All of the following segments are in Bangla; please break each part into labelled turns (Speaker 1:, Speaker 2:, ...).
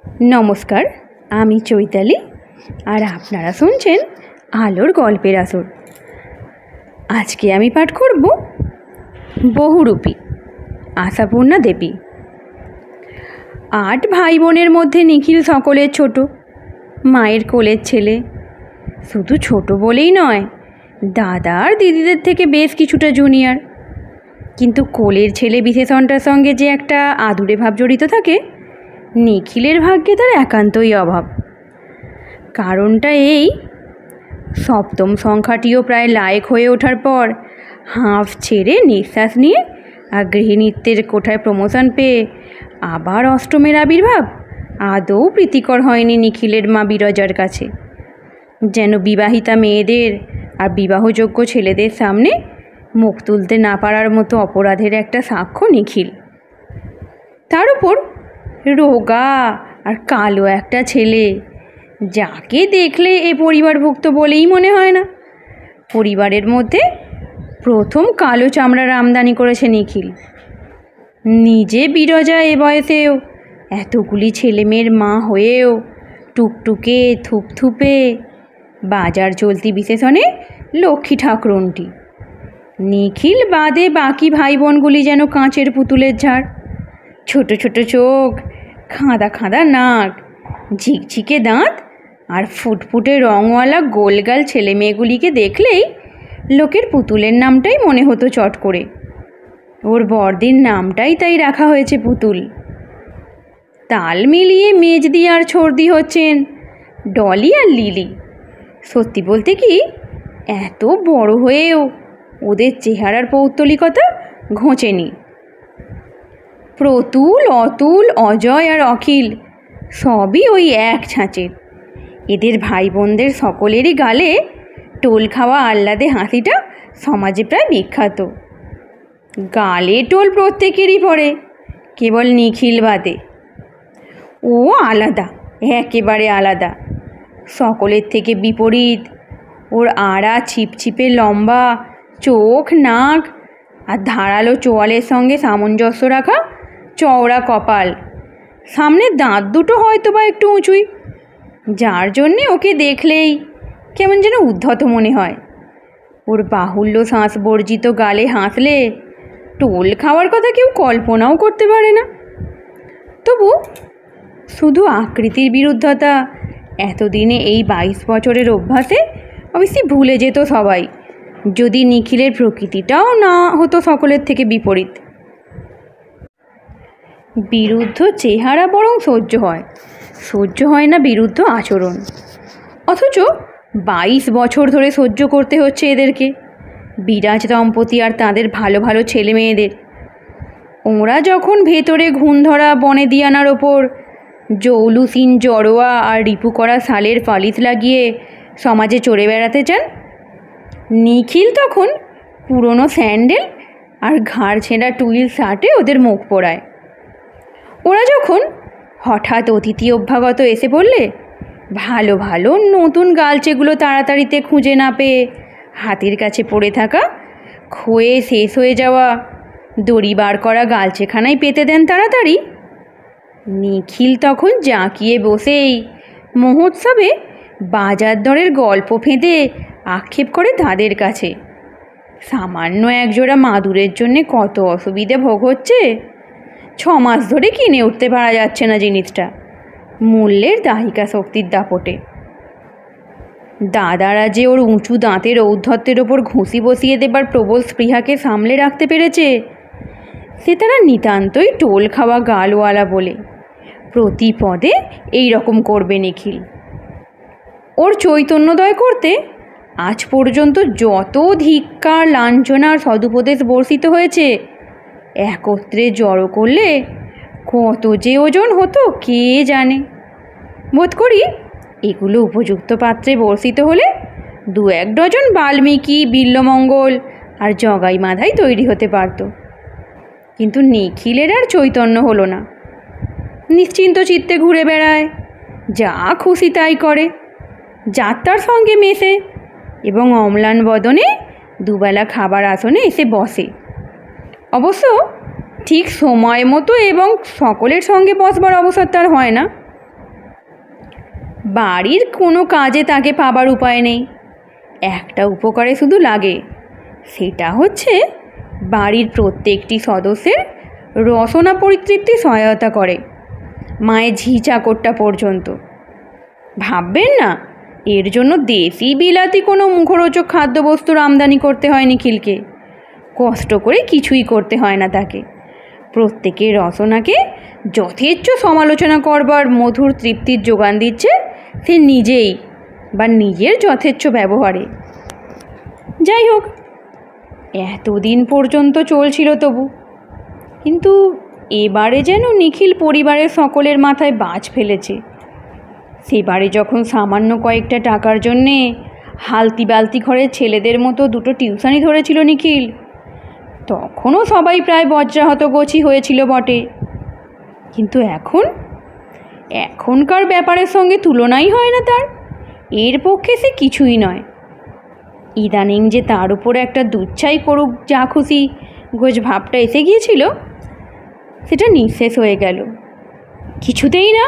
Speaker 1: নমস্কার, আমি চৈতালি আর আপনারা শুনছেন আলোর গল্পের আসর। আজকে আমি পাঠ করব বহুরূপী আশাপূর্ণা দেবী। 8 ভাই বোনের মধ্যে নিখিল সকলের ছোট, মায়ের কোলের ছেলে। শুধু ছোট বলেই নয়, দাদা আর দিদিদের থেকে বেশ কিছুটা জুনিয়র। কিন্তু কোলের ছেলে বিশেষণটার সঙ্গে যে একটা আদুরে ভাব জড়িত থাকে, নিখিলের ভাগ্যে তার একান্তই অভাব। কারণটা এই, সপ্তম সংখ্যাটিও প্রায় লায়ক হয়ে ওঠার পর হাঁফ ছেড়ে নিঃশ্বাস নিয়ে আর গৃহিণীত্বের কোঠায় প্রমোশন পেয়ে আবার অষ্টমের আবির্ভাব আদৌ প্রীতিকর হয়নি নিখিলের মা বিরজার কাছে। যেন বিবাহিতা মেয়েদের আর বিবাহযোগ্য ছেলেদের সামনে মুখ তুলতে না পারার মতো অপরাধের একটা সাক্ষ্য নিখিল। তার উপর রোগা আর কালো একটা ছেলে, যাকে দেখলে এ পরিবারভুক্ত বলেই মনে হয় না। পরিবারের মধ্যে প্রথম কালো চামড়ার আমদানি করেছে নিখিল। নিজে বিরজা এ বয়সেও, এতগুলি ছেলেমেয়ের মা হয়েও টুকটুকে থুপথুপে বাজার চলতি বিশেষণে লক্ষ্মী ঠাকুরনটি। নিখিল বাদে বাকি ভাই বোনগুলি যেন কাঁচের পুতুলের ঝাড়। ছোট ছোট চোখ, খাঁদা খাঁদা নাক, ঝিকঝিকে দাঁত আর ফুটফুটে রঙওয়ালা গোলগাল ছেলে মেয়েগুলিকে দেখলেই লোকের পুতুলের নামটাই মনে হতো চট করে। ওর বড়দির নামটাই তাই রাখা হয়েছে পুতুল। তাল মিলিয়ে মেজদি আর ছর্দি হচ্ছেন ডলি আর লিলি। সত্যি বলতে কি, এত বড় হয়েও ওদের চেহারার পৌত্তলিকতা ঘোচেনি। প্রতুল, অতুল, অজয় আর অখিল সবই ওই এক ছাঁচের। এদের ভাই বোনদের সকলেরই গালে টোল খাওয়া আহ্লাদে হাসিটা সমাজে প্রায় বিখ্যাত। গালে টোল প্রত্যেকেরই পড়ে, কেবল নিখিল বাদে। ও আলাদা, একেবারে আলাদা, সকলের থেকে বিপরীত। ওর আড়া ছিপছিপে লম্বা চোখ, নাক আর ধারালো চোয়ালের সঙ্গে সামঞ্জস্য রাখা চওড়া কপাল। সামনের দাঁত দুটো হয়তো বা একটু উঁচুই, যার জন্যে ওকে দেখলেই কেমন যেন উদ্ধত মনে হয়। ওর বাহুল্য শ্বাস বর্জিত গালে হাসলে টোল খাওয়ার কথা কেউ কল্পনাও করতে পারে না। তবু শুধু আকৃতির বিরুদ্ধতা এতদিনে এই 22 বছরের অভ্যাসে অবশ্যই ভুলে যেত সবাই, যদি নিখিলের প্রকৃতিটাও না হতো সকলের থেকে বিপরীত। বিরুদ্ধ চেহারা বরং সহ্য হয় না বিরুদ্ধ আচরণ। অথচ 22 বছর ধরে সহ্য করতে হচ্ছে এদেরকে, বিরাজ দম্পতি আর তাদের ভালো ভালো ছেলে মেয়েদের। ওরা যখন ভেতরে ঘুণ ধরা বনে দিয়ানার ওপর জৌলুসিন জড়োয়া আর রিপু করা শালের পালিশ লাগিয়ে সমাজে চড়ে বেড়াতে চান, নিখিল তখন পুরনো স্যান্ডেল আর ঘাড় ছেঁড়া টুইল শার্টে ওদের মুখ পোড়ায়। ওরা যখন হঠাৎ অতিথি অভ্যাগত এসে পড়লে ভালো ভালো নতুন গালচেগুলো তাড়াতাড়িতে খুঁজে না পেয়ে হাতের কাছে পড়ে থাকা ক্ষয়ে শেষ হয়ে যাওয়া দড়ি বার করা গালচেখানায় পেতে দেন তাড়াতাড়ি, নিখিল তখন জাঁকিয়ে বসেই মহোৎসবে বাজার দরের গল্প ফেঁদে আক্ষেপ করে তাদের কাছে। সামান্য একজোড়া মাদুরের জন্যে কত অসুবিধে ভোগ হচ্ছে, 6 মাস ধরে কিনে উঠতে পারা যাচ্ছে না জিনিসটা, মূল্যের দাহিকা শক্তির দাপটে। দাদারা যে ওর উঁচু দাঁতের ঔদ্ধত্যের ওপর ঘুষি বসিয়ে দেবার প্রবল স্পৃহাকে সামলে রাখতে পেরেছে, সে তারা নিতান্তই টোল খাওয়া গালওয়ালা বলে। প্রতি পদে এই রকম করবে নিখিল। ওর চৈতন্যদয় করতে আজ পর্যন্ত যত ধিক্কার, লাঞ্ছনার সদুপদেশ বর্ষিত হয়েছে, একত্রে জড়ো করলে কত যে ওজন হতো কে জানে। বোধ করি এগুলো উপযুক্ত পাত্রে বর্ষিত হলে 2-1 ডজন বাল্মীকি, বিল্বমঙ্গল আর জগাই মাধাই তৈরি হতে পারত। কিন্তু নিখিলের আর চৈতন্য হলো না। নিশ্চিন্ত চিত্তে ঘুরে বেড়ায়, যা খুশি তাই করে, যাত্রার সঙ্গে মেশে এবং অম্লান বদনে দুবেলা খাবার আসনে এসে বসে। অবশ্য ঠিক সময় মতো এবং সকলের সঙ্গে বসবার অবসর তার হয় না। বাড়ির কোনো কাজে তাকে পাবার উপায় নেই। একটা উপকারে শুধু লাগে, সেটা হচ্ছে বাড়ির প্রত্যেকটি সদস্যের রসনা পরিতৃপ্তি সহায়তা করে, মায়ের ঝি চাকরটা পর্যন্ত। ভাববেন না এর জন্য দেশি বিলাতি কোনো মুখরোচক খাদ্যবস্তুর আমদানি করতে হয় নিখিলকে। কষ্ট করে কিছুই করতে হয় না তাকে। প্রত্যেকের রসনাকে যথেচ্ছ সমালোচনা করবার মধুর তৃপ্তির যোগান দিচ্ছে সে নিজেই বা নিজের যথেচ্ছ ব্যবহারে। যাই হোক, এতদিন পর্যন্ত চলছিল তবু, কিন্তু এবারে যেন নিখিল পরিবারের সকলের মাথায় বাজ ফেলেছে। সেবারে যখন সামান্য কয়েকটা টাকার জন্যে হালতি বালতি ঘরের ছেলেদের মতো দুটো টিউশনি ধরেছিল নিখিল, তখনও সবাই প্রায় বজ্রাহত গোছি হয়েছিল বটে। কিন্তু এখনকার ব্যাপারের সঙ্গে তুলনাই হয় না তার। এর পক্ষে সে কিছুই নয়। ইদানিং যে তার উপর একটা দুচ্ছাই করুক যা খুশি গোছ ভাবটা এসে গিয়েছিল, সেটা নিঃশেষ হয়ে গেল। কিছুতেই না,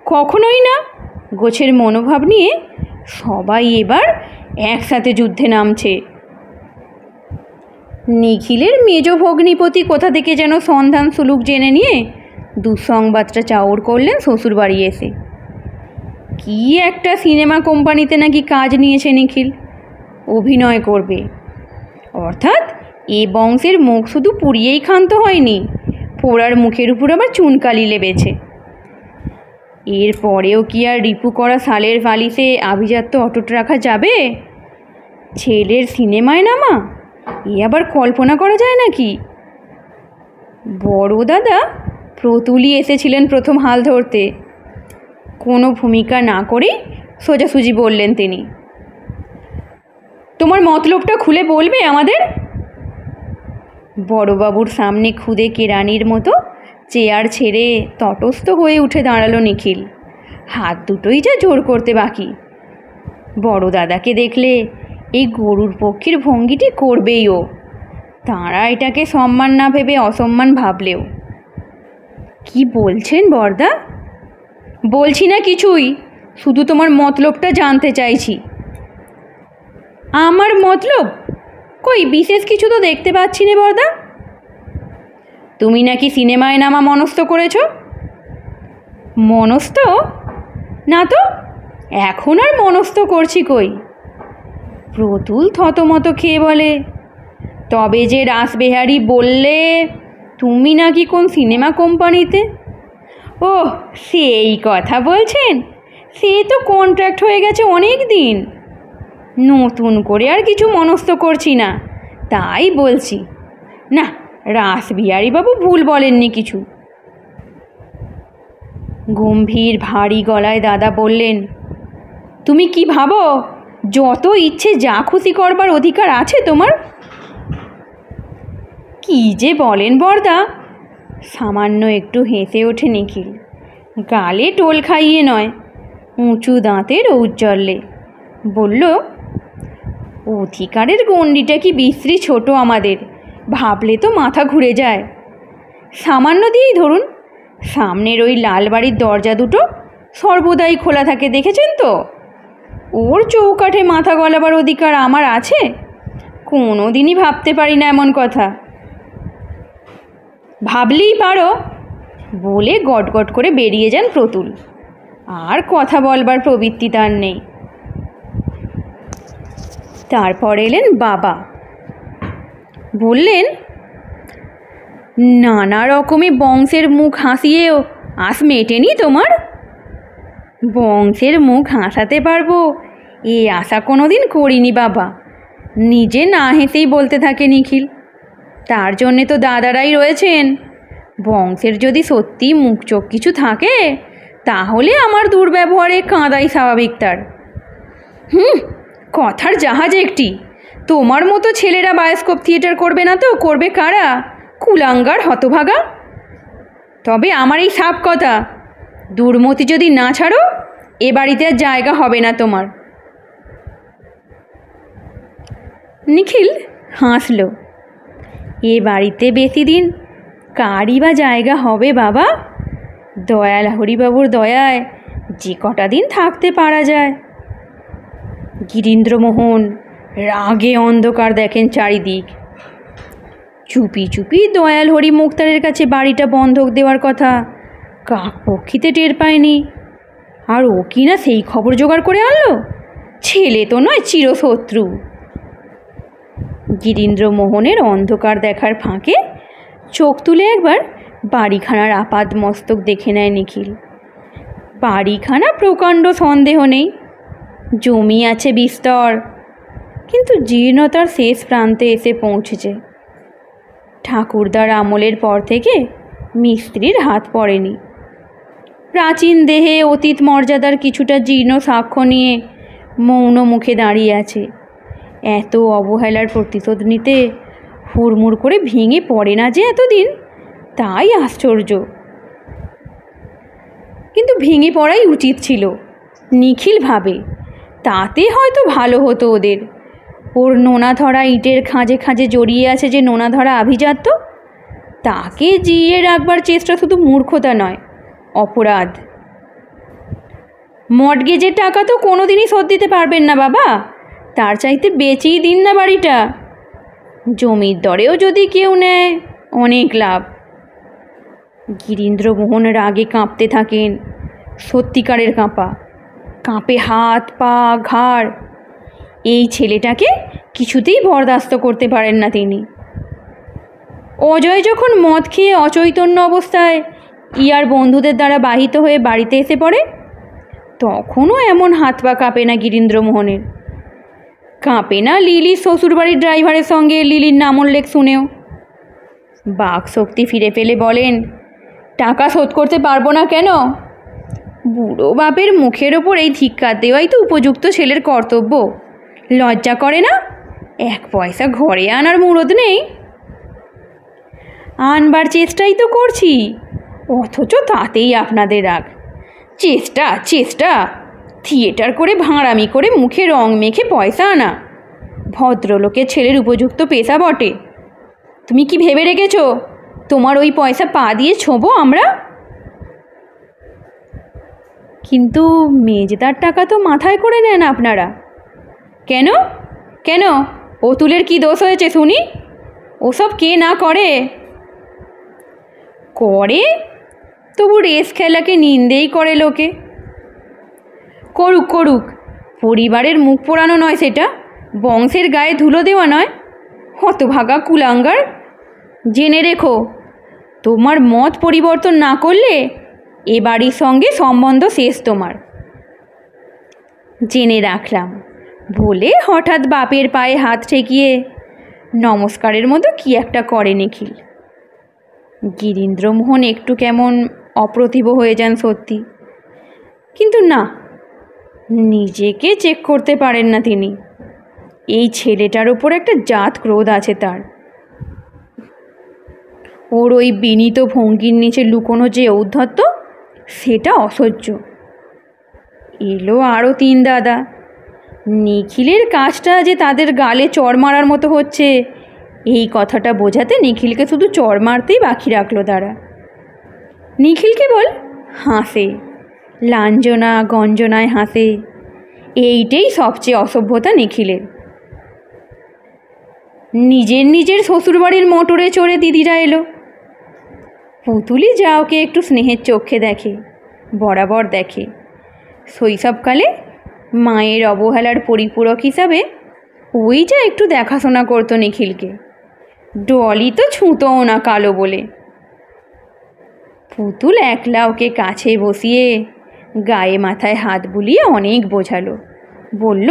Speaker 1: কখনোই না। গোছের মনোভাব নিয়ে সবাই এবার একসাথে যুদ্ধে নামছে। নিখিলের মেজ ভগ্নিপতি কোথা থেকে যেন সন্ধান সুলুক জেনে নিয়ে দুঃসংবাদটা চাউর করলেন শ্বশুর বাড়ি এসে। কি একটা সিনেমা কোম্পানিতে নাকি কাজ নিয়েছে নিখিল, অভিনয় করবে। অর্থাৎ এ বংশের মুখ শুধু পুড়িয়েই ক্ষান্ত হয়নি, পোড়ার মুখের উপর আবার চুনকালি লেবেছে। এর পরেও কি আর রিপু করা শালের বালিশে আভিজাত্য অটুট রাখা যাবে? ছেলের সিনেমায় নামা এ আবার কল্পনা করা যায় নাকি? বড় দাদা প্রতুলই এসেছিলেন প্রথম হাল ধরতে। কোনো ভূমিকা না করেই সোজাসুজি বললেন তিনি, তোমার মতলবটা খুলে বলবে আমাদের? বড়বাবুর সামনে খুদে কেরানির মতো চেয়ার ছেড়ে তটস্থ হয়ে উঠে দাঁড়ালো নিখিল। হাত দুটোই যা জোর করতে বাকি। বড় দাদাকে দেখলে এই গরুর পক্ষীর ভঙ্গিটি করবেই ও। তাঁরা এটাকে সম্মান না ভেবে অসম্মান ভাবলেও। কি বলছেন বড়দা? বলছি না কিছুই, শুধু তোমার মতলবটা জানতে চাইছি। আমার মতলব? কই বিশেষ কিছু তো দেখতে পাচ্ছি না বড়দা। তুমি নাকি সিনেমায় নামা মনস্থ করেছ? মনস্থ? না তো, এখন আর মনস্থ করছি কই। প্রতুল থতমত খেয়ে বলে, তবে যে রাসবেহারি বললে তুমি নাকি কোন সিনেমা কোম্পানিতে? ও সেই কথা বলছেন? সে তো কন্ট্রাক্ট হয়ে গেছে অনেক দিন। নতুন করে আর কিছু মনস্থ করছি না, তাই বলছি। না, রাসবিহারীবাবু ভুল বলেননি কিছু। গম্ভীর ভারী গলায় দাদা বললেন, তুমি কি ভাবো যত ইচ্ছে যা খুশি করবার অধিকার আছে তোমার? কি যে বলেন বড়দা! সামান্য একটু হেসে ওঠে নিখিল, গালে টোল খাইয়ে নয়, উঁচু দাঁতের ঔজ্জ্বল্যে বলল, অধিকারের গণ্ডিটা কি বিশ্রী ছোট আমাদের, ভাবলে তো মাথা ঘুরে যায়। সামান্য দিয়েই ধরুন, সামনের ওই লাল বাড়ির দরজা দুটো সর্বদাই খোলা থাকে, দেখেছেন তো? ওর চৌকাঠে মাথা গলাবার অধিকার আমার আছে? কোনো দিনই ভাবতে পারি না এমন কথা। ভাবলেই পারো বলে গটগট করে বেরিয়ে যান প্রতুল। আর কথা বলবার প্রবৃত্তি তার নেই। তারপর এলেন বাবা। বললেন, নানা রকমে বংশের মুখ হাসিয়েও আস মেটেনি তোমার? বংশের মুখ হাসাতে পারবো এ আশা কোনোদিন করিনি বাবা। নিজে না হেসেই বলতে থাকে নিখিল। তার জন্যে তো দাদারাই রয়েছেন। বংশের যদি সত্যি মুখ চোখ কিছু থাকে, তাহলে আমার দুর্ব্যবহারে কাঁদাই স্বাভাবিক তার। কথার জাহাজ একটি। তোমার মতো ছেলেরা বায়োস্কোপ থিয়েটার করবে না তো করবে কারা? কুলাঙ্গার হতভাগা। তবে আমার এই সাপ কথা, দুর্মতি যদি না ছাড়ো এ বাড়িতে আর জায়গা হবে না তোমার। নিখিল হাসল। এ বাড়িতে বেশি দিন কারই বা জায়গা হবে বাবা? দয়াল হরিবাবুর দয়ায় যে কটা দিন থাকতে পারা যায়। গিরীন্দ্রমোহন রাগে অন্ধকার দেখেন চারিদিক। চুপি চুপি দয়াল হরি মুক্তারের কাছে বাড়িটা বন্ধক দেওয়ার কথা কাকপক্ষিতে টের পায়নি। আর ও কি না সেই খবর জোগাড় করে আনলো। ছেলে তো নয়, চিরশত্রু। গিরীন্দ্রমোহনের অন্ধকার দেখার ফাঁকে চোখ তুলে একবার বাড়িখানার আপাদ মস্তক দেখে নেয় নিখিল। বাড়িখানা প্রকাণ্ড সন্দেহ নেই, জমি আছে বিস্তর, কিন্তু জীর্ণতার শেষ প্রান্তে এসে পৌঁছেছে। ঠাকুরদার আমলের পর থেকে মিস্ত্রির হাত পড়েনি। প্রাচীন দেহে অতীত মর্যাদার কিছুটা জীর্ণ সাক্ষ্য নিয়ে মৌন মুখে দাঁড়িয়ে আছে। এত অবহেলার প্রতিশোধ নিতে হুড়মুড় করে ভেঙে পড়ে না যে এতদিন, তাই আশ্চর্য। কিন্তু ভেঙে পড়াই উচিত ছিল, নিখিল ভাবে। তাতে হয়তো ভালো হতো ওদের। ওর নোনা ধরা ইটের খাঁজে খাঁজে জড়িয়ে আছে যে নোনা ধরা আভিজাত্য, তাকে জিইয়ে রাখবার চেষ্টা শুধু মূর্খতা নয়, অপরাধ। মর্টগেজের টাকা তো কোনো দিনই শোধ দিতে পারবেন না বাবা, তার চাইতে বেচেই দিন না বাড়িটা। জমির দরেও যদি কেউ নেয়, অনেক লাভ। গিরীন্দ্রমোহন রাগে কাঁপতে থাকেন, সত্যিকারের কাঁপা। কাঁপে হাত, পা, ঘাড়। এই ছেলেটাকে কিছুতেই বরদাস্ত করতে পারেন না তিনি। অজয় যখন মদ খেয়ে অচৈতন্য অবস্থায় ইয়ার বন্ধুদের দ্বারা বাহিত হয়ে বাড়িতে এসে পড়ে, তখনও এমন হাত পা কাঁপে না গিরীন্দ্রমোহনের। কাঁপে না লিলির শ্বশুরবাড়ির ড্রাইভারের সঙ্গে লিলির নামোল্লেখ শুনেও। বাক শক্তি ফিরে পেলে বলেন, টাকা শোধ করতে পারবো না কেন? বুড়ো বাপের মুখের ওপর এই ধিক্কার দেওয়াই তো উপযুক্ত ছেলের কর্তব্য। লজ্জা করে না? এক পয়সা ঘরে আনার মুরদ নেই। আনবার চেষ্টাই তো করছি, অথচ তাতেই আপনাদের রাগ। চেষ্টা চেষ্টা, থিয়েটার করে ভাঁড়ামি করে মুখে রং মেখে পয়সা আনা ভদ্রলোকের ছেলের উপযুক্ত পেশা বটে। তুমি কি ভেবে রেখেছ তোমার ওই পয়সা পা দিয়ে ছোঁবো আমরা? কিন্তু মেজদার টাকা তো মাথায় করে নেন আপনারা। কেন কেন? অতুলের কি দোষ হয়েছে শুনি? ওসব কে না করে? করে, তবু রেস খেলাকে নিন্দেই করে লোকে। করুক করুক, পরিবারের মুখ পোড়ানো নয় সেটা, বংশের গায়ে ধুলো দেওয়া নয়। হতভাগা কুলাঙ্গার, জেনে রেখো, তোমার মত পরিবর্তন না করলে এ বাড়ির সঙ্গে সম্বন্ধ শেষ তোমার। জেনে রাখলাম বলে হঠাৎ বাপের পায়ে হাত ঠেকিয়ে নমস্কারের মতো কি একটা করে নিখিল। গিরীন্দ্রমোহন একটু কেমন অপ্রতিভ হয়ে যান সত্যি, কিন্তু না, নিজেকে চেক করতে পারেন না তিনি। এই ছেলেটার ওপর একটা জাত ক্রোধ আছে তার। ওর ওই বিনীত ভঙ্গির নিচে লুকোনো যে ঔদ্ধত্য, সেটা অসহ্য। এলো আরও তিন দাদা। নিখিলের কাজটা যে তাদের গালে চড় মারার মতো হচ্ছে, এই কথাটা বোঝাতে নিখিলকে শুধু চড় মারতেই বাকি রাখলো তারা। নিখিল কেবল হাসে, লাঞ্ছনা গঞ্জনায় হাসে। এইটাই সবচেয়ে অসভ্যতা নিখিলের। নিজের শ্বশুরবাড়ির মোটরে চড়ে দিদিরা এলো। পুতুলি যা ওকে একটু স্নেহের চোখে দেখে, বরাবর দেখে। শৈশবকালে মায়ের অবহেলার পরিপূরক হিসাবে ওই যা একটু দেখাশোনা করতো নিখিলকে। ডলি তো ছুঁতোও না কালো বলে। পুতুল একলা ওকে কাছে বসিয়ে গায়ে মাথায় হাত বুলিয়ে অনেক বোঝালো। বলল,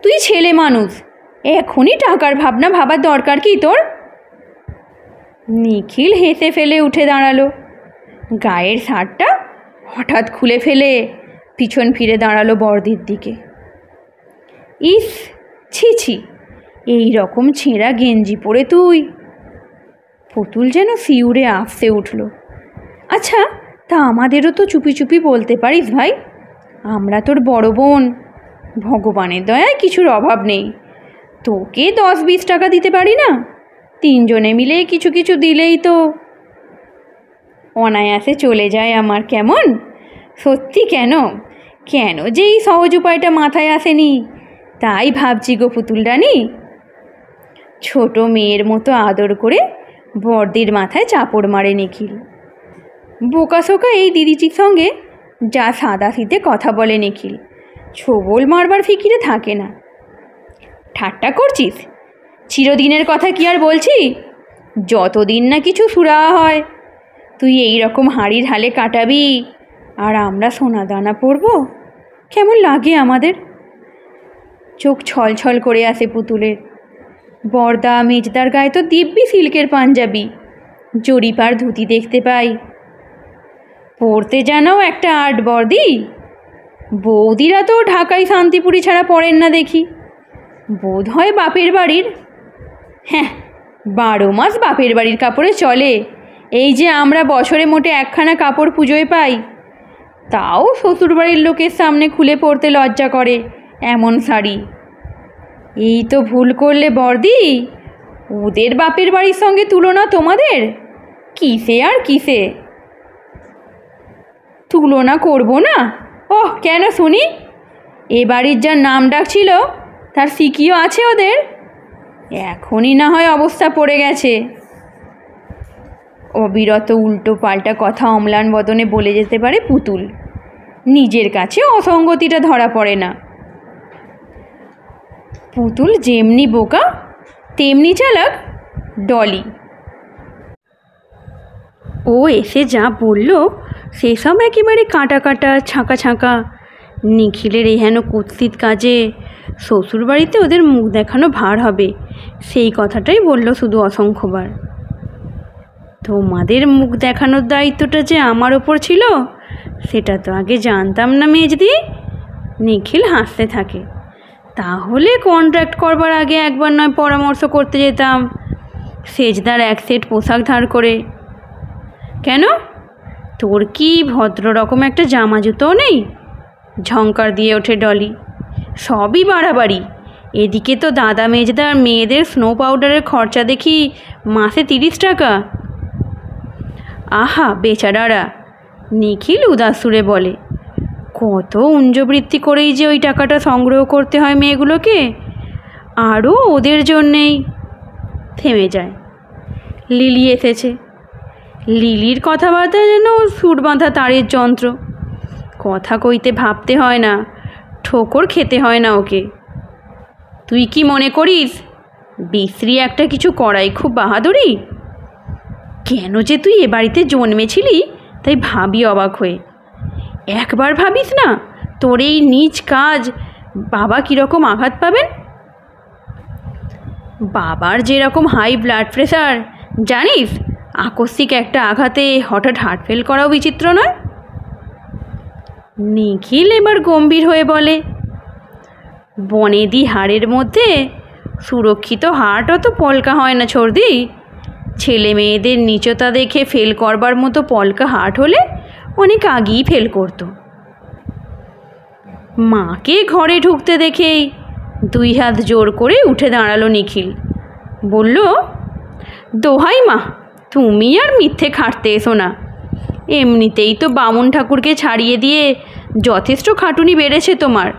Speaker 1: তুই ছেলে মানুষ, এখনই টাকার ভাবনা ভাবার দরকার কি তোর? নিখিল হেসে ফেলে উঠে দাঁড়ালো। গায়ের শার্টটা হঠাৎ খুলে ফেলে পিছন ফিরে দাঁড়ালো বড়দির দিকে। ইস, ছি ছি, এই রকম ছেঁড়া গেঞ্জি পরে তুই! পুতুল যেন শিউরে আফসে উঠল। আচ্ছা, তা আমাদেরও তো চুপি চুপি বলতে পারিস ভাই, আমরা তোর বড় বোন। ভগবানের দয়ায় কিছুর অভাব নেই। তোকে 10-20 টাকা দিতে পারি না? তিনজনে মিলে কিছু কিছু দিলেই তো অনায়াসে চলে যায় আমার, কেমন? সত্যি কেন কেন যে এই সহজ উপায়টা মাথায় আসেনি তাই ভাবছি গো পুতুল রানী। ছোট মেয়ের মতো আদর করে বড়দির মাথায় চাপড় মারে নিখিল। বোকাশোকা এই দিদিটির সঙ্গে যা সাদাসিধে কথা বলে নিখিল, ছোবল মারবার ফিকিরে থাকে না। ঠাট্টা করছিস? চিরদিনের কথা কি আর বলছি? যতদিন না কিছু সুরাহা হয় তুই এই রকম হাঁড়ির হালে কাটাবি আর আমরা সোনা দানা পরব, কেমন লাগে আমাদের? চোখ ছলছল করে আসে পুতুলের। বড়দা মেজদার গায়ে তো দিব্যি সিল্কের পাঞ্জাবি, জরিপার ধুতি দেখতে পাই। পরতে জানাও একটা আর্ট বর্দি। বৌদিরা তো ঢাকাই শান্তিপুরি ছাড়া পরেন না দেখি, বোধ হয় বাপের বাড়ির। হ্যাঁ, 12 মাস বাপের বাড়ির কাপড়ে চলে। এই যে আমরা বছরে মোটে একখানা কাপড় পুজোয় পাই, তাও শ্বশুরবাড়ির লোকের সামনে খুলে পরতে লজ্জা করে এমন শাড়ি। এই তো ভুল করলে বর্দি, ওদের বাপের বাড়ির সঙ্গে তুলনা তোমাদের? কিসে আর কিসে? তুলনা করবো না? ওহ, কেন শুনি? এ বাড়ির যার নাম ডাক ছিল তার সিকিও আছে ওদের। এখনই না হয় অবস্থা পড়ে গেছে। অবিরত উল্টো পাল্টা কথা অম্লান বদনে বলে যেতে পারে পুতুল, নিজের কাছে অসঙ্গতিটা ধরা পড়ে না। পুতুল যেমনি বোকা তেমনি চালাক ডলি। ও এসে যা বলল সেসব একেবারে কাটা কাটা ছাঁকা ছাঁকা। নিখিলের এহেন কুৎসিত কাজে শ্বশুরবাড়িতে ওদের মুখ দেখানো ভার হবে, সেই কথাটাই বলল শুধু অসংখ্যবার। তোমাদের মুখ দেখানোর দায়িত্বটা যে আমার ওপর ছিল সেটা তো আগে জানতাম না মেজদি। নিখিল হাসতে থাকে। তাহলে কন্ট্রাক্ট করবার আগে একবার নয় পরামর্শ করতে যেতাম সেজদার এক সেট পোশাক ধার করে। কেন, তোর কি ভদ্র রকম একটা জামা জুতোও নেই? ঝংকার দিয়ে ওঠে ডলি। সবই বাড়াবাড়ি। এদিকে তো দাদা মেজদার মেয়েদের স্নো পাউডারের খরচা দেখি মাসে 30 টাকা। আহা বেচারারা, নিখিল উদাস সুরে বলে। কত উঞ্জবৃত্তি করেই যে ওই টাকাটা সংগ্রহ করতে হয় মেয়েগুলোকে, আরও ওদের জন্যেই। থেমে যায়। লিলি এসেছে। লিলির কথাবার্তা যেন সুর বাঁধা তারের যন্ত্র। কথা কইতে ভাবতে হয় না, ঠোকর খেতে হয় না ওকে। তুই কি মনে করিস বিশ্রী একটা কিছু করাই খুব বাহাদুরি? কেন যে তুই এ বাড়িতে জন্মেছিলি তাই ভাবি অবাক হয়ে। একবার ভাবিস না তোর এই নিজ কাজ বাবা কীরকম আঘাত পাবেন? বাবার যেরকম হাই ব্লাড প্রেশার জানিস, আকস্মিক একটা আঘাতে হঠাৎ হার্ট ফেল করাও বিচিত্র নয়। নিখিল এবার গম্ভীর হয়ে বলে, বনেদি হাড়ের মধ্যে সুরক্ষিত হার্টও তো পলকা হয় না ছোড়দি। ছেলে মেয়েদের নীচতা দেখে ফেল করবার মতো পলকা হার্ট হলে অনেক আগেই ফেল করতো। মাকে ঘরে ঢুকতে দেখেই 2 হাত জোর করে উঠে দাঁড়ালো নিখিল। বলল, দোহাই মা, তুমি আর মিথ্যে খাটতে এসো না। এমনিতেই তো বামুন ঠাকুরকে ছাড়িয়ে দিয়ে যথেষ্ট খাটুনি বেড়েছে তোমার।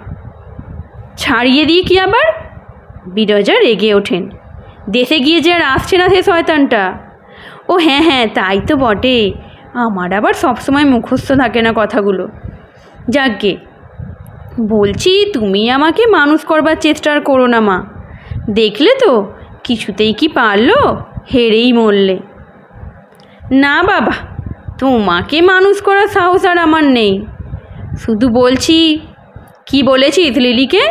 Speaker 1: ছাড়িয়ে দিয়ে কি আবার? বিরজা রেগে ওঠেন। দেশে গিয়ে যে আর আসছে না সে শয়তানটা। ও হ্যাঁ হ্যাঁ, তাই তো বটে। আমার আবার সবসময় মুখস্থ থাকে না কথাগুলো। যাকগে, বলছি তুমি আমাকে মানুষ করবার চেষ্টা করো না মা। দেখলে তো কিছুতেই কি পারলো, হেরেই মরলে। না বাবা, তোমাকে মানুষ করার সাহস আর আমার নেই। শুধু বলছি, কি বলেছিস লিলিকে?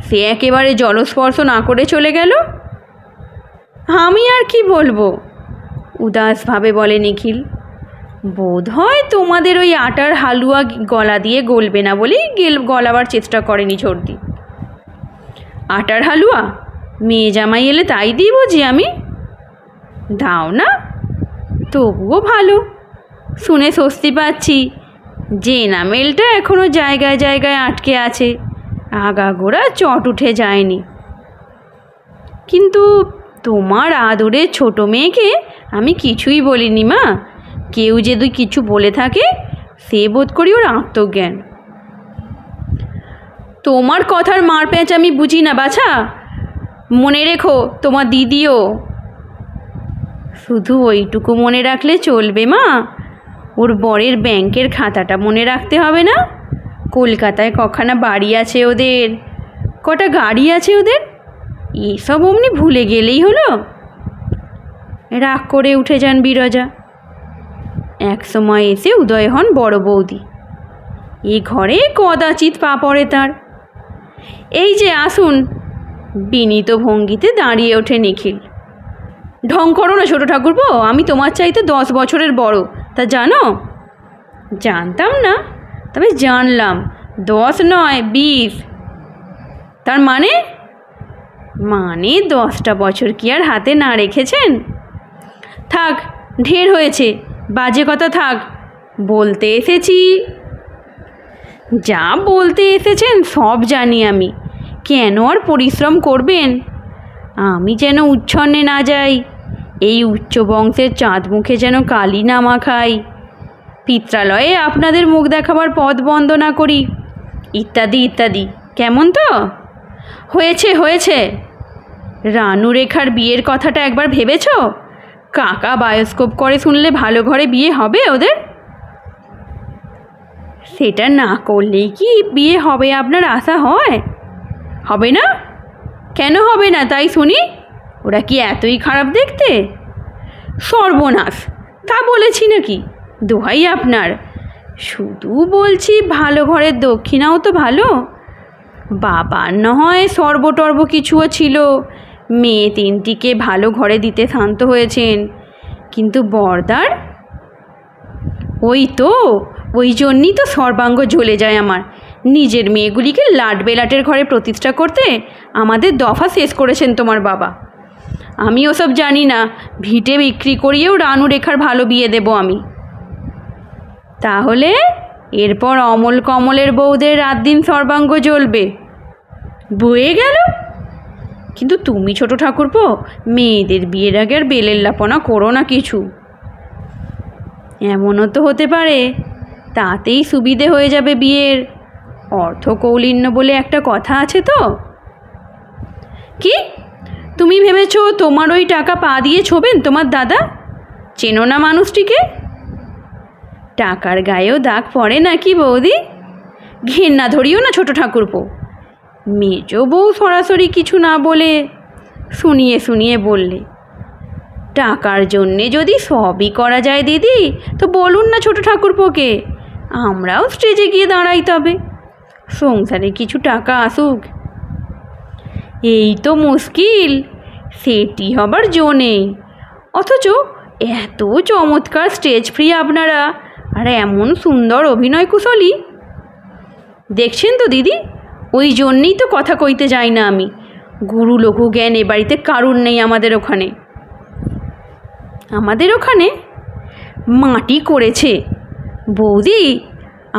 Speaker 1: সে একেবারে জলস্পর্শ না করে চলে গেল। আমি আর কি বলবো, উদাসভাবে বলে নিখিল। বোধ হয় তোমাদের ওই আটার হালুয়া গলা দিয়ে গলবে না বলেই গলাবার চেষ্টা করেনি ছোড়দি। আটার হালুয়া মেয়ে জামাই এলে তাই দিই বুঝি আমি? দাও না, তবুও ভালো। শুনে স্বস্তি পাচ্ছি যে এনামেলটা এখনও জায়গায় জায়গায় আটকে আছে, আগাগোড়া চট উঠে যায়নি। কিন্তু তোমার আদরের ছোটো মেয়েকে আমি কিছুই বলিনি মা। কেউ যদি কিছু বলে থাকে সে বোধ করি ওর আত্মজ্ঞান। তোমার কথার মার প্যাঁচ আমি বুঝি না বাছা, মনে রেখো তোমার দিদিও। শুধু ওইটুকু মনে রাখলে চলবে মা? ওর বরের ব্যাংকের খাতাটা মনে রাখতে হবে না? কলকাতায় কখানা বাড়ি আছে ওদের, কটা গাড়ি আছে ওদের, এসব অমনি ভুলে গেলেই হলো? রাগ করে উঠে যান বিরজা। এক সময় এসে উদয় হন বড় বৌদি। এ ঘরে কদাচিৎ পা পড়ে তার। এই যে আসুন। বিনীত ভঙ্গিতে দাঁড়িয়ে ওঠে নিখিল। ঢং করো না ছোটো ঠাকুরপো, আমি তোমার চাইতে 10 বছরের বড়, তা জানো? জানতাম না, তবে জানলাম 10 নয় 20। তার মানে? 10টা বছর কি আর হাতে না রেখেছেন? থাক, ঢের হয়েছে, বাজে কথা থাক। বলতে এসেছি। যা বলতে এসেছেন সব জানি আমি, কেন আর পরিশ্রম করবেন? আমি যেন উচ্ছন্নে না যাই, এই উচ্চ বংশের চাঁদ মুখে যেন কালি না মাখাই, পিত্রালয়ে আপনাদের মুখ দেখাবার পথ বন্ধ না করি, ইত্যাদি ইত্যাদি। কেমন তো? হয়েছে হয়েছে। রানু রেখার বিয়ের কথাটা একবার ভেবেছ? কাকা বায়োস্কোপ করে শুনলে ভালো ঘরে বিয়ে হবে ওদের? সেটা না করলেই কি বিয়ে হবে আপনার আশা হয়? হবে না? কেন হবে না তাই শুনি? ওরা কি এতই খারাপ দেখতে? সর্বনাশ, তা বলেছি নাকি? দোহাই আপনার, শুধু বলছি ভালো ঘরের দক্ষিণাও তো ভালো। বাবার না হয় সর্বটর্ব কিছুও ছিল, মেয়ে 3টিকে ভালো ঘরে দিতে শান্ত হয়েছেন, কিন্তু বরদার? ওই জন্যই তো সর্বাঙ্গ জ্বলে যায় আমার। নিজের মেয়েগুলিকে লাট বেলাটের ঘরে প্রতিষ্ঠা করতে আমাদের দফা শেষ করেছেন তোমার বাবা। আমি ওসব জানি না, ভিটে বিক্রি করিয়েও রানু রেখার ভালো বিয়ে দেব আমি। তাহলে এরপর অমল কমলের বউদের রাত দিন সর্বাঙ্গ জ্বলবে। বয়ে গেল। কিন্তু তুমি ছোট ঠাকুরপো, মেয়েদের বিয়ের আগে আর বেলের লাপনা করো না কিছু। এমনও তো হতে পারে তাতেই সুবিধে হয়ে যাবে বিয়ের। অর্থকৌলিন্য বলে একটা কথা আছে তো। কি তুমি ভেবেছ তোমার ওই টাকা পা দিয়ে ছোবেন তোমার দাদা? চেনো না মানুষটিকে? টাকার গায়েও দাগ পড়ে নাকি বৌদি? ঘেন্না ধরিও না ছোট ঠাকুরপো। মেজ বউ সরাসরি কিছু না বলে শুনিয়ে শুনিয়ে বললে, টাকার জন্যে যদি সবই করা যায় দিদি, তো বলুন না ছোট ঠাকুরপোকে, আমরাও স্টেজে গিয়ে দাঁড়াই, তবে সংসারে কিছু টাকা আসুক। এই তো মুশকিল, সেটি হবার জো নেই। অথচ এত চমৎকার স্টেজ ফ্রি আপনারা, আর এমন সুন্দর অভিনয় কুশলী। দেখছেন তো দিদি, ওই জন্যেই তো কথা কইতে যাই না আমি। গুরু লঘু জ্ঞান এ বাড়িতে কারুর নেই আমাদের ওখানে। আমাদের ওখানে মাটি করেছে বৌদি।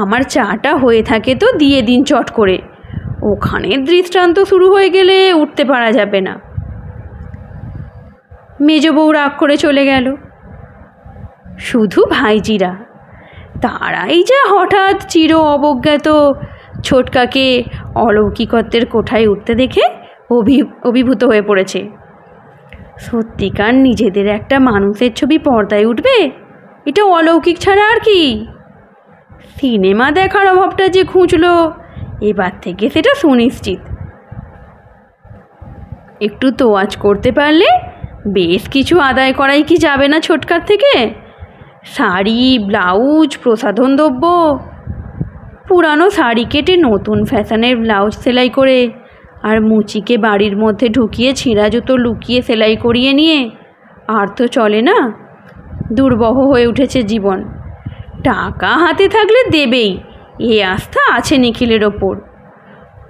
Speaker 1: আমার চাটা হয়ে থাকে তো দিয়ে দিন চট করে, ওখানে দৃষ্টান্ত শুরু হয়ে গেলে উঠতে পারা যাবে না। মেজ বউ রাগ করে চলে গেল। শুধু ভাইজিরা, তারাই যা হঠাৎ চির অবজ্ঞাত ছোটকাকে অলৌকিকত্বের কোঠায় উঠতে দেখে অভিভূত হয়ে পড়েছে। সত্যিকার নিজেদের একটা মানুষের ছবি পর্দায় উঠবে, এটা অলৌকিক ছাড়া আর কি। সিনেমা দেখার অভাবটা যে খুঁজলো, এবার থেকে সেটা সুনিশ্চিত। একটু তোয়াজ করতে পারলে বেশ কিছু আদায় করাই কি যাবে না ছোটকার থেকে? শাড়ি, ব্লাউজ, প্রসাধন দ্রব্য। পুরানো শাড়ি কেটে নতুন ফ্যাশনের ব্লাউজ সেলাই করে, আর মুচিকে বাড়ির মধ্যে ঢুকিয়ে ছেঁড়া জুতো লুকিয়ে সেলাই করিয়ে নিয়ে আর তো চলে না। দুর্বহ হয়ে উঠেছে জীবন। টাকা হাতে থাকলে দেবেই, এ আস্থা আছে নিখিলের ওপর।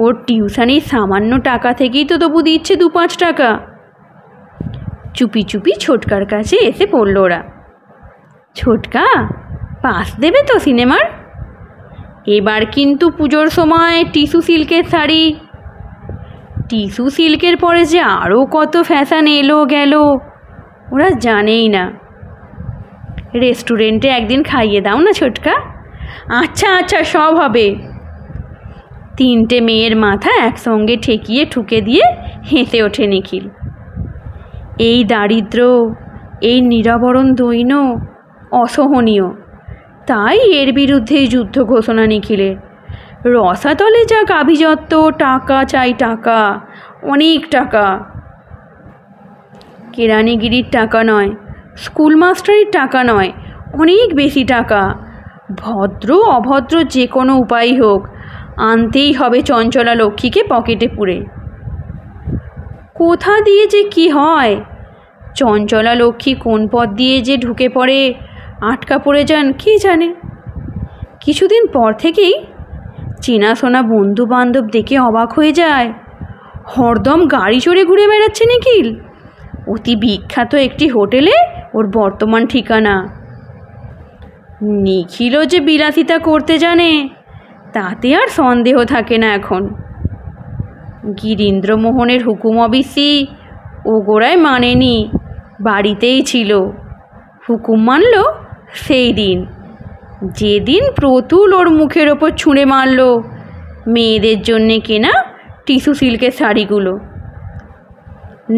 Speaker 1: ওর টিউশনির সামান্য টাকা থেকেই তো তবু দিচ্ছে 2-5 টাকা। চুপি চুপি ছোটকার কাছে এসে পড়ল ওরা। ছোটকা, পাস দেবে তো সিনেমার? এবার কিন্তু পুজোর সময় টিস্যু সিল্কের শাড়ি। টিস্যু সিল্কের পরে যে আরও কত ফ্যাশন এলো গেল ওরা জানেই না। রেস্টুরেন্টে একদিন খাইয়ে দাও না ছোটকা, আচ্ছা আচ্ছা, সব হবে। তিনটে মেয়ের মাথা একসঙ্গে ঠেকিয়ে ঠুকে দিয়ে হেসে ওঠে নিখিল। এই দারিদ্র, এই নিরাবরণ দৈন্য অসহনীয়, তাই এর বিরুদ্ধেই যুদ্ধ ঘোষণা নিখিলের। রসাতলে যা আভিজাত্য, টাকা চাই টাকা, অনেক টাকা। কেরানিগিরির টাকা নয়, স্কুল মাস্টারির টাকা নয়, অনেক বেশি টাকা। ভদ্র অভদ্র যে কোনো উপায় হোক, আনতেই হবে চঞ্চলা লক্ষ্মীকে পকেটে পুরে। কোথা দিয়ে যে কি হয়, চঞ্চলা লক্ষ্মী কোন পথ দিয়ে যে ঢুকে পড়ে, আটকা পড়ে যান কে জানে। কিছুদিন পর থেকেই চেনাশোনা বন্ধু বান্ধব দেখে অবাক হয়ে যায়। হরদম গাড়ি চড়ে ঘুরে বেড়াচ্ছে নিখিল। অতি বিখ্যাত একটি হোটেলে ওর বর্তমান ঠিকানা। নিখিলও যে বিলাসিতা করতে জানে তাতে আর সন্দেহ থাকে না এখন। গিরীন্দ্রমোহনের হুকুম অবিসি ও গোড়ায় মানেনি, বাড়িতেই ছিল। হুকুম মানল সেই দিন, যেদিন প্রতুল ওর মুখের ওপর ছুঁড়ে মারল মেয়েদের জন্যে কেনা টিস্যু সিল্কের শাড়িগুলো।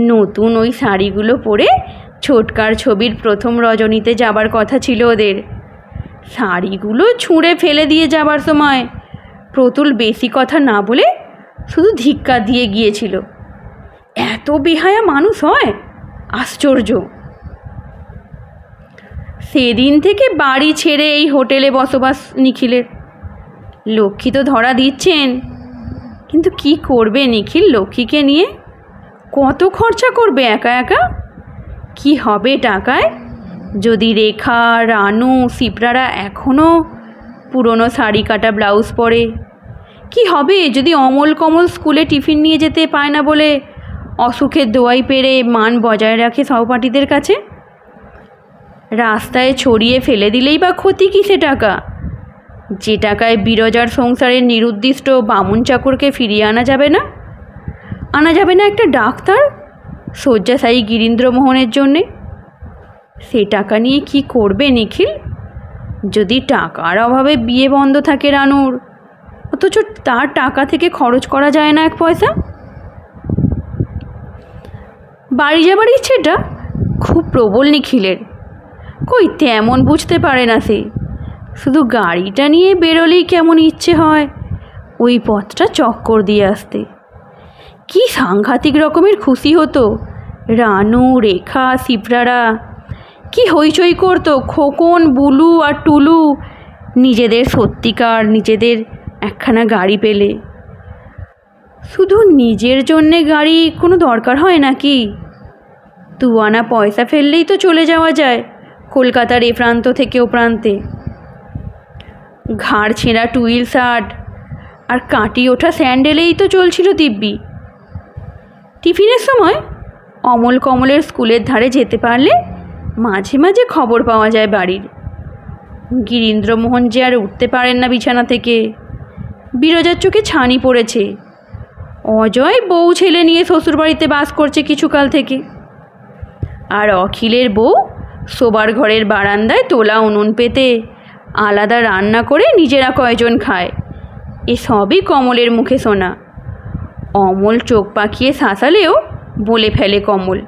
Speaker 1: নতুন ওই শাড়িগুলো পরে ছোটকার ছবির প্রথম রজনীতে যাবার কথা ছিল ওদের। শাড়িগুলো ছুঁড়ে ফেলে দিয়ে যাবার সময় প্রতুল বেশি কথা না বলে শুধু ধিক্কার দিয়ে গিয়েছিল। এত বেহায়া মানুষ হয়, আশ্চর্য। সেদিন থেকে বাড়ি ছেড়ে এই হোটেলে বসবাস নিখিলের। লক্ষ্মী তো ধরা দিচ্ছেন, কিন্তু কি করবে নিখিল লক্ষ্মীকে নিয়ে? কত খরচা করবে একা একা? কি হবে টাকায় যদি রেখা, রানু, সিপ্রারা এখনও পুরনো শাড়ি কাটা ব্লাউজ পরে? কি হবে যদি অমল কমল স্কুলে টিফিন নিয়ে যেতে পায় না বলে অসুখের দোয়াই পেরে মান বজায় রাখে সহপাঠীদের কাছে? রাস্তায় ছড়িয়ে ফেলে দিলেই বা ক্ষতি কিসে টাকা? যে টাকায় বিরজার সংসারের নিরুদ্দিষ্ট বামুন চাকরকে ফিরিয়ে আনা যাবে না? আনা যাবে না একটা ডাক্তার শয্যাশায়ী গিরীন্দ্রমোহনের জন্যে? সে টাকা নিয়ে কি করবে নিখিল? যদি টাকার অভাবে বিয়ে বন্ধ থাকে রানুর, অথচ তার টাকা থেকে খরচ করা যায় না এক পয়সা। বাড়ি যাবার ইচ্ছেটা খুব প্রবল নিখিলের। কই তেমন বুঝতে পারে না সে, শুধু গাড়িটা নিয়ে বেরোলেই কেমন ইচ্ছে হয় ওই পথটা চক্কর দিয়ে আসতে। কি সাংঘাতিক রকমের খুশি হতো রানু, রেখা, সিপ্রারা। কি হইচই করতো খোকন, বুলু আর টুলু নিজেদের সত্যিকার নিজেদের একখানা গাড়ি পেলে। শুধু নিজের জন্যে গাড়ি কোনো দরকার হয় নাকি? 2 আনা পয়সা ফেললেই তো চলে যাওয়া যায় কলকাতার এ প্রান্ত থেকে ও প্রান্তে। ঘাড় ছেঁড়া টুইল শার্ট আর কাটি ওঠা স্যান্ডেলেই তো চলছিল দিব্যি। টিফিনের সময় অমল কমলের স্কুলের ধারে যেতে পারলে মাঝে মাঝে খবর পাওয়া যায় বাড়ির। গিরীন্দ্রমোহন যে আর উঠতে পারেন না বিছানা থেকে। বিরজার চোখে ছানি পড়েছে। অজয় বউ ছেলে নিয়ে শ্বশুরবাড়িতে বাস করছে কিছুকাল থেকে। আর অখিলের বউ শোবার ঘরের বারান্দায় তোলা উনুন পেতে আলাদা রান্না করে নিজেরা কয়জন খায়, এসবই কমলের মুখে শোনা। অমল চোখ পাকিয়ে শাসালেও বলে ফেলে কমল।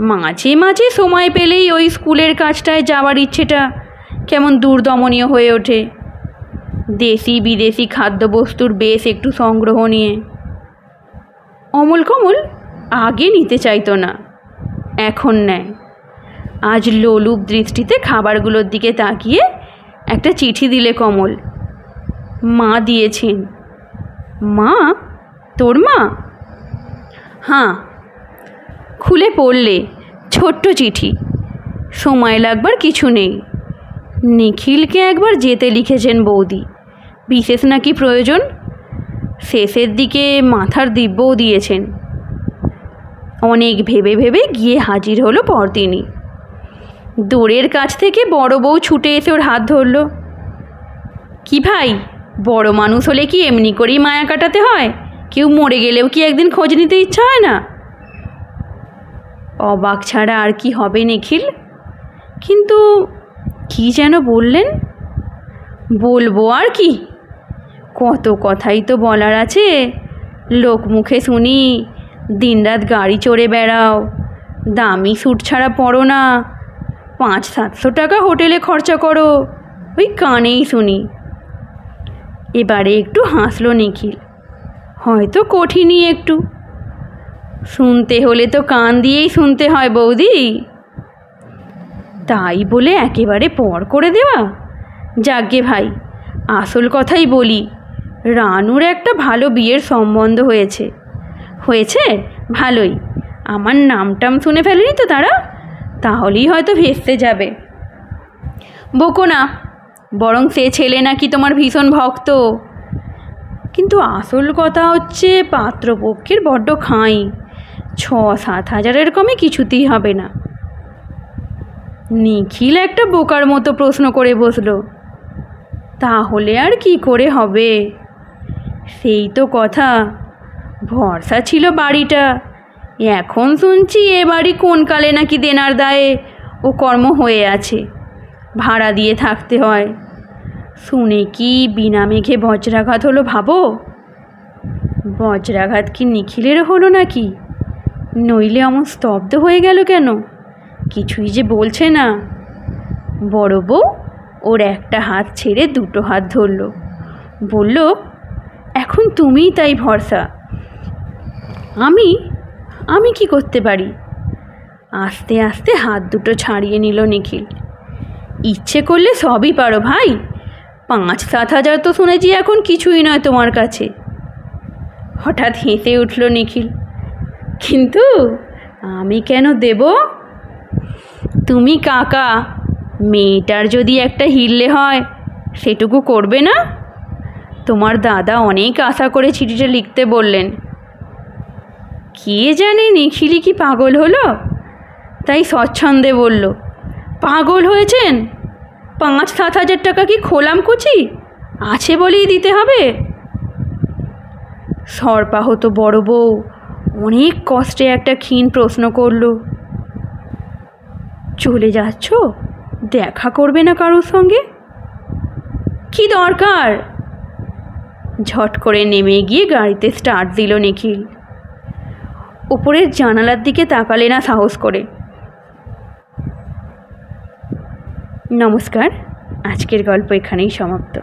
Speaker 1: মাঝে মাঝে সময় পেলেই ওই স্কুলের কাজটায় যাওয়ার ইচ্ছেটা কেমন দুর্দমনীয় হয়ে ওঠে, দেশি বিদেশি খাদ্যবস্তুর বেশ একটু সংগ্রহ নিয়ে। অমল কমল আগে নিতে চাইতো না, এখন নেয়। আজ লোলুপ দৃষ্টিতে খাবারগুলোর দিকে তাকিয়ে একটা চিঠি দিলে কমল। মা দিয়েছেন। মা? তোর মা? হ্যাঁ। খুলে পড়লে ছোট্ট চিঠি। সময় লাগবার কিছু নেই। নিখিলকে একবার যেতে লিখেছেন বৌদি, বিশেষ নাকি প্রয়োজন। শেষের দিকে মাথার দিব্যও দিয়েছেন। অনেক ভেবে ভেবে গিয়ে হাজির হলো পরদিনই। দোরের কাছ থেকে বড় বউ ছুটে এসে ওর হাত ধরল। কি ভাই, বড় মানুষ হলে কি এমনি করেই মায়া কাটাতে হয়? কেউ মরে গেলেও কি একদিন খোঁজ নিতে ইচ্ছা হয় না? অবাক ছাড়া আর কি হবে নিখিল। কিন্তু কি যেন বললেন। বলবো আর কি, কত কথাই তো বলার আছে। লোক মুখে শুনি দিনরাত গাড়ি চড়ে বেড়াও, দামি স্যুট ছাড়া পরো না, 500-700 টাকা হোটেলে খরচা করো, ওই কানেই শুনি। এবারে একটু হাসলো নিখিল। হয়তো কঠিনই একটু, শুনতে হলে তো কান দিয়েই শুনতে হয় বৌদি। তাই বলে একেবারে পর করে দেওয়া? যাকগে ভাই, আসল কথাই বলি, রানুর একটা ভালো বিয়ের সম্বন্ধ হয়েছে। হয়েছে ভালোই, আমার নামটাম শুনে ফেলেনি তো তারা? তাহলেই হয়তো ভেস্তে যাবে। বকো না, বরং সে ছেলে নাকি তোমার ভীষণ ভক্ত। কিন্তু আসল কথা হচ্ছে পাত্রপক্ষের বড্ড খাঁই, 6-7 হাজারের কমে কিছুতেই হবে না। নিখিল একটা বোকার মতো প্রশ্ন করে বসলো। তাহলে আর কি করে হবে? সেই তো কথা, ভরসা ছিল বাড়িটা, এখন শুনছি এ বাড়ি কোন কালে নাকি দেনার দায়ে ও কর্ম হয়ে আছে, ভাড়া দিয়ে থাকতে হয়। শুনে কি বিনা মেঘে বজ্রাঘাত হলো ভাবো? বজ্রাঘাত কি নিখিলেরও হলো নাকি? নইলে অমন স্তব্ধ হয়ে গেল কেন? কিছুই যে বলছে না। বড় বউ ওর একটা হাত ছেড়ে দুটো হাত ধরল, বলল, এখন তুমিই তাই ভরসা। আমি কি করতে পারি? আস্তে আস্তে হাত দুটো ছাড়িয়ে নিল নিখিল। ইচ্ছে করলে সবই পারো ভাই, 5-7 হাজার তো শুনেছি এখন কিছুই নয় তোমার কাছে। হঠাৎ হেসে উঠল নিখিল। কিন্তু আমি কেন দেব? তুমি কাকা, মেয়েটার যদি একটা হিললে হয় সেটুকু করবে না? তোমার দাদা অনেক আশা করে চিঠিটা লিখতে বললেন। কে জানে নিখিলই কি পাগল হলো, তাই স্বচ্ছন্দে বলল, পাগল হয়েছেন? 5-7 হাজার টাকা কি খোলাম কুচি? আছে বলেই দিতে হবে? সর্পাহত বড় বউ অনেক কষ্টে একটা ক্ষীণ প্রশ্ন করল। চলে যাচ্ছ? দেখা করবে না কারোর সঙ্গে? কি দরকার? ঝট করে নেমে গিয়ে গাড়িতে স্টার্ট দিল নিখিল। উপরের জানালার দিকে তাকালে না সাহস করে। নমস্কার, আজকের গল্প এখানেই সমাপ্ত।